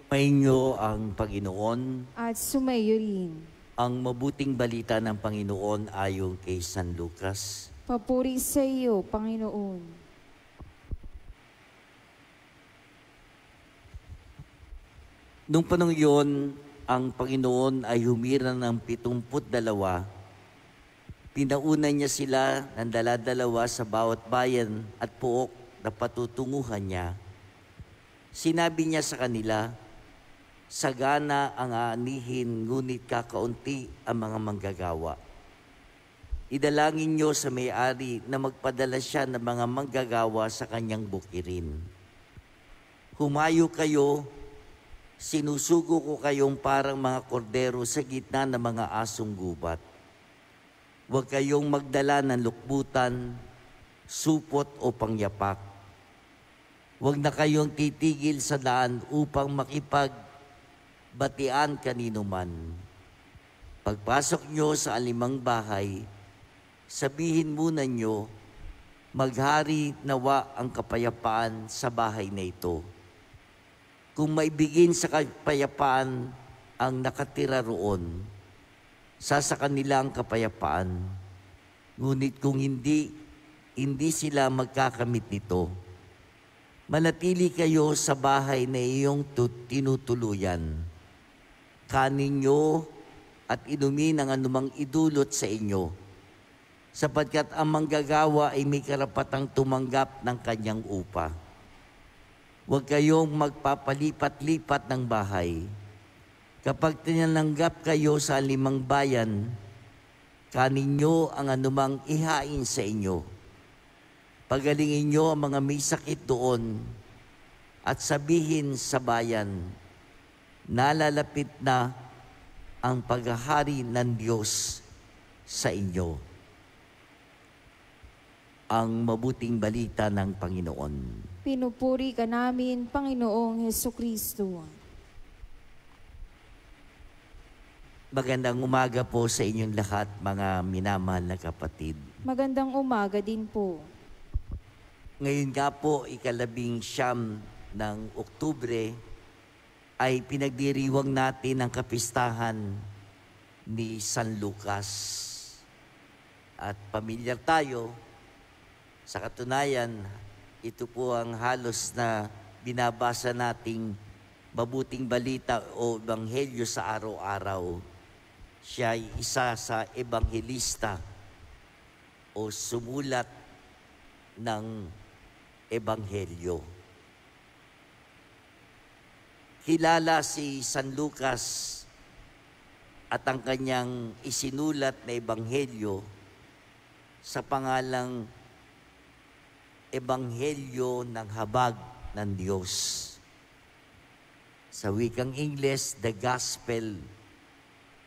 Mainyo ang Panginoon. At sumayo rin. Ang mabuting balita ng Panginoon ayon kay San Lucas. Papuri sa iyo, Panginoon. Nung panong iyon, ang Panginoon ay humira ng 72. Pinauna niya sila ng dala-dalawa sa bawat bayan at pook na patutunguhan niya. Sinabi niya sa kanila, sagana ang aanihin, ngunit kakaunti ang mga manggagawa. Idalangin niyo sa may-ari na magpadala siya ng mga manggagawa sa kanyang bukirin. Humayo kayo, sinusugo ko kayong parang mga kordero sa gitna ng mga asong gubat. Huwag kayong magdala ng lukbutan, supot o pangyapak. Huwag na kayong titigil sa daan upang makipagbatian kanino man. Pagpasok nyo sa alimang bahay, sabihin muna nyo, maghari nawa ang kapayapaan sa bahay na ito. Kung maibigin sa kapayapaan ang nakatira roon, sa kanila ang kapayapaan. Ngunit kung hindi sila magkakamit nito, manatili kayo sa bahay na iyong tinutuluyan. Kanin nyo at inumin ang anumang idulot sa inyo, sapagkat ang manggagawa ay may karapatang tumanggap ng kanyang upa. Huwag kayong magpapalipat-lipat ng bahay. Kapag tinanggap kayo sa limang bayan, kanin nyo ang anumang ihain sa inyo. Pagalingin nyo ang mga may sakit doon at sabihin sa bayan, nalalapit na ang paghahari ng Diyos sa inyo. Ang mabuting balita ng Panginoon. Pinupuri ka namin, Panginoong Hesukristo. Magandang umaga po sa inyong lahat, mga minamahal na kapatid. Magandang umaga din po. Ngayon nga po, 19 ng Oktubre, ay pinagdiriwang natin ang kapistahan ni San Lucas. At pamilyar tayo, sa katunayan, ito po ang halos na binabasa nating mabuting balita o ebanghelyo sa araw-araw. Siya ay isa sa ebanghelista o sumulat ng ebanghelyo. Kilala si San Lucas at ang kanyang isinulat na ebanghelyo sa pangalang Ebanghelyo ng Habag ng Diyos. Sa wikang Ingles, the Gospel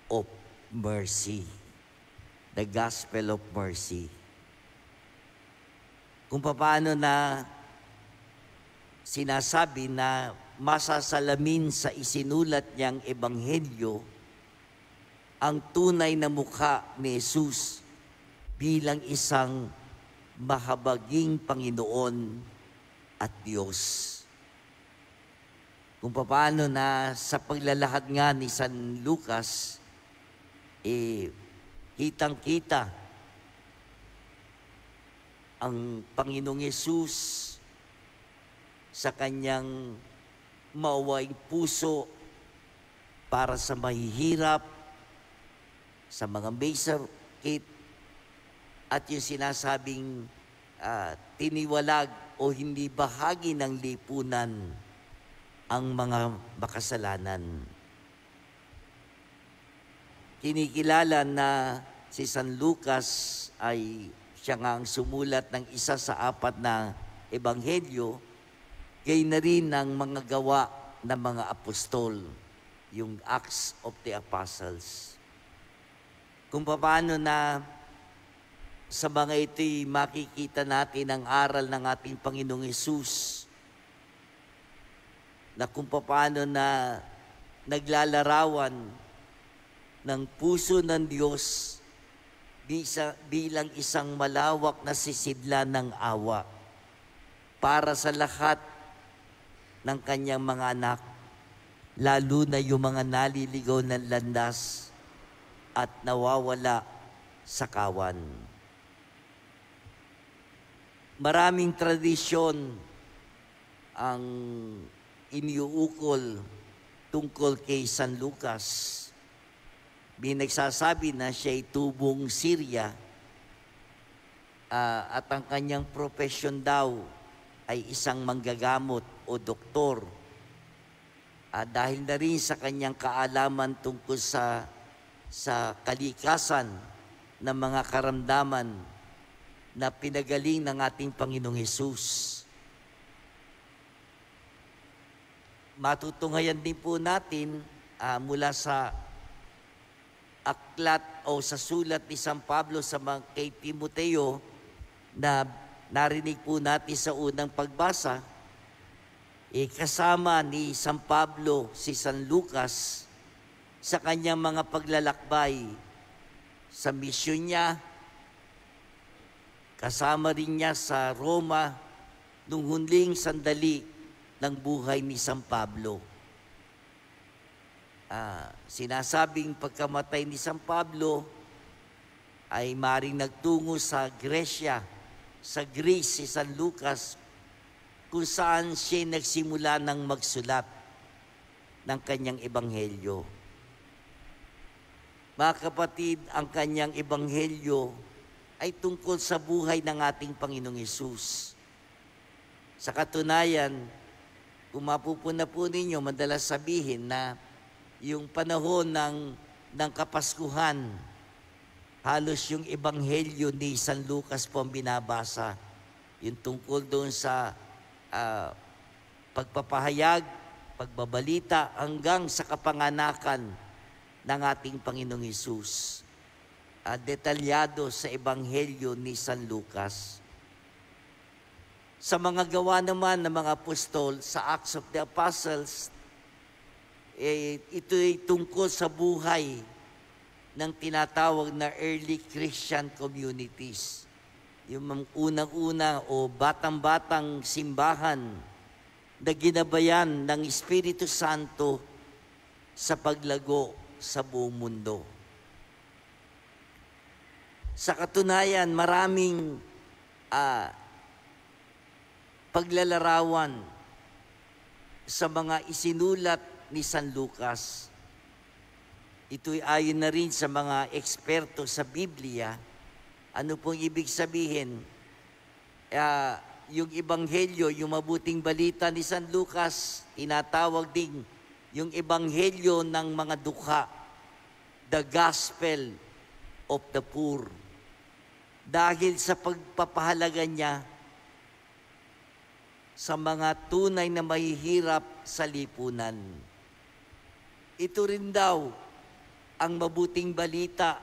of Mercy. The Gospel of Mercy. Kung paano na sinasabi na masasalamin sa isinulat niyang ebanghelyo ang tunay na mukha ni Jesus bilang isang mahabaging Panginoon at Diyos. Kung paano na sa paglalahad nga ni San Lucas, kitang-kita ang Panginoong Yesus sa kanyang mawaing puso para sa mahihirap, sa mga may sakit, at yung sinasabing tiniwalag o hindi bahagi ng lipunan ang mga makasalanan. Kinikilala na si San Lucas ay siya nga ang sumulat ng isa sa 4 na ebanghelyo, gayon na rin ng mga gawa ng mga apostol, yung Acts of the Apostles. Kung paano na sa mga ito'y makikita natin ang aral ng ating Panginoong Hesus, na kung paano na naglalarawan ng puso ng Diyos bilang isang malawak na sisidlan ng awa para sa lahat ng kanyang mga anak lalo na yung mga naliligaw ng landas at nawawala sa kawan. Maraming tradisyon ang iniuukol tungkol kay San Lucas. May nagsasabi na siya'y tubong Syria at ang kanyang profesyon daw ay isang manggagamot o doktor. Dahil na rin sa kanyang kaalaman tungkol sa kalikasan ng mga karamdaman na pinagaling ng ating Panginoong Hesus. Matutunghayan din po natin mula sa aklat o sa sulat ni San Pablo sa kay Timoteo na narinig po natin sa unang pagbasa, kasama ni San Pablo si San Lucas sa kanyang mga paglalakbay sa misyon niya, kasama rin niya sa Roma nung huling sandali ng buhay ni San Pablo. Sinasabing pagkamatay ni San Pablo ay maring nagtungo sa Gresya, sa Greece si San Lucas, kung saan siya nagsimula ng magsulat ng kanyang ebanghelyo. Mga kapatid, ang kanyang ebanghelyo ay tungkol sa buhay ng ating Panginoong Hesus. Sa katunayan, kung mapupuna po ninyo, madalas sabihin na yung panahon ng Kapaskuhan, halos yung ebanghelyo ni San Lucas po ang binabasa. Yung tungkol doon sa pagpapahayag, pagbabalita, hanggang sa kapanganakan ng ating Panginoong Hesus. Detalyado sa ebanghelyo ni San Lucas. Sa mga gawa naman ng mga apostol, sa Acts of the Apostles, ito ay tungkol sa buhay ng tinatawag na early Christian communities. Yung unang-una o batang-batang simbahan na ginabayan ng Espiritu Santo sa paglago sa buong mundo. Sa katunayan, maraming paglalarawan sa mga isinulat ni San Lucas. Ito'y ayon na rin sa mga eksperto sa Biblia. Ano pong ibig sabihin? Yung ebanghelyo, yung mabuting balita ni San Lucas, tinatawag din yung ebanghelyo ng mga dukha, the gospel of the poor. Dahil sa pagpapahalaga niya sa mga tunay na mahihirap sa lipunan. Ito rin daw ang mabuting balita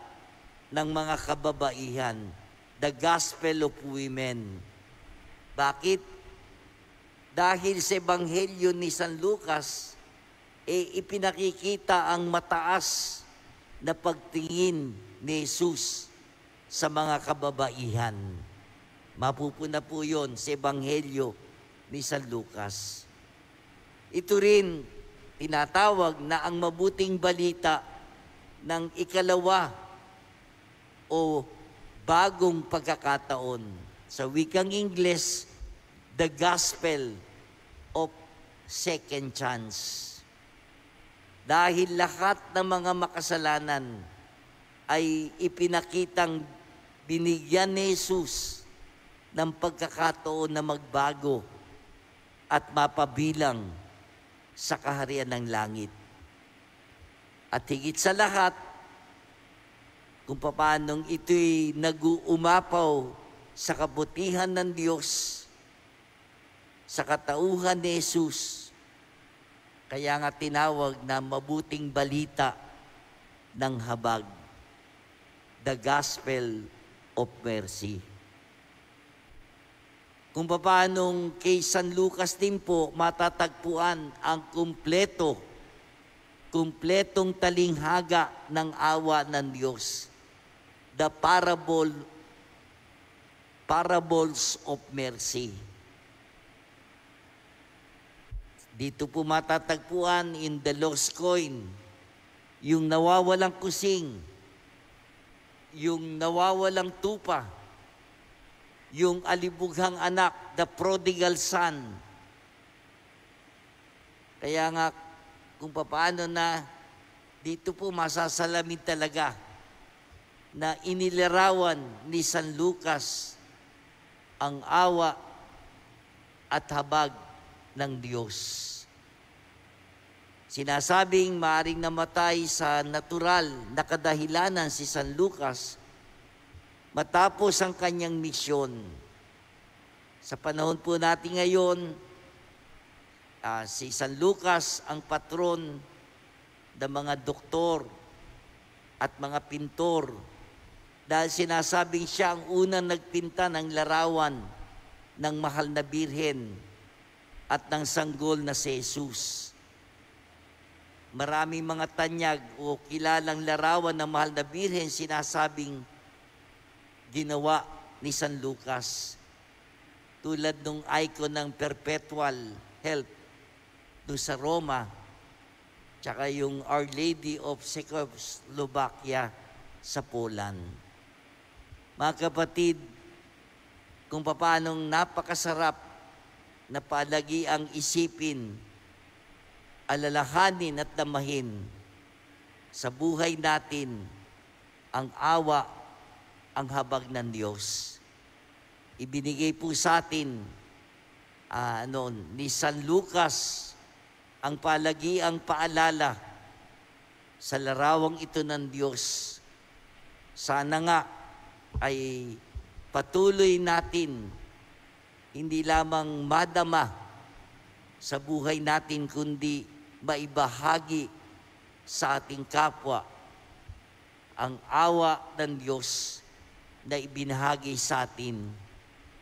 ng mga kababaihan, the gospel of women. Bakit? Dahil sa ebanghelyo ni San Lucas, ipinakikita ang mataas na pagtingin ni Jesus sa mga kababaihan. Mapupuna po yun sa ebanghelyo ni San Lucas. Ito rin tinatawag na ang mabuting balita ng ikalawa o bagong pagkakataon. Sa wikang Ingles, the gospel of second chance. Dahil lahat ng mga makasalanan ay ipinakitang binigyan ni Jesus ng pagkakataon na magbago at mapabilang sa kaharian ng langit. At higit sa lahat, kung paanong ito'y nag-uumapaw sa kabutihan ng Diyos, sa katauhan ni Jesus, kaya nga tinawag na mabuting balita ng habag, the gospel of mercy. Kung paanong kay San Lucas din po matatagpuan ang kumpletong talinghaga ng awa ng Diyos. The parables of mercy. Dito po matatagpuan in the lost coin, yung nawawalang kusing, yung nawawalang tupa, yung alibughang anak, the prodigal son. Kaya nga, kung paano na dito po masasalamin talaga na inilarawan ni San Lucas ang awa at habag ng Diyos. Sinasabing maaring namatay sa natural na kadahilanan si San Lucas matapos ang kanyang misyon. Sa panahon po natin ngayon, si San Lucas ang patron ng mga doktor at mga pintor dahil sinasabing siya ang unang nagpinta ng larawan ng mahal na birhen at ng sanggol na si Jesus. Maraming mga tanyag o kilalang larawan ng mahal na birhen sinasabing ginawa ni San Lucas. Tulad nung icon ng perpetual health doon sa Roma, tsaka yung Our Lady of Czechoslovakia sa Poland. Mga kapatid, kung paanong napakasarap na palagi ang isipin, alalahanin at damahin sa buhay natin ang awa, ang habag ng Diyos. Ibinigay po sa atin ni San Lucas ang palagiang paalala sa larawang ito ng Diyos. Sana nga ay patuloy natin hindi lamang madama sa buhay natin, kundi maibahagi sa ating kapwa ang awa ng Diyos na ibinahagi sa atin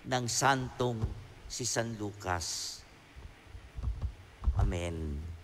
ng santong si San Lucas. Amen.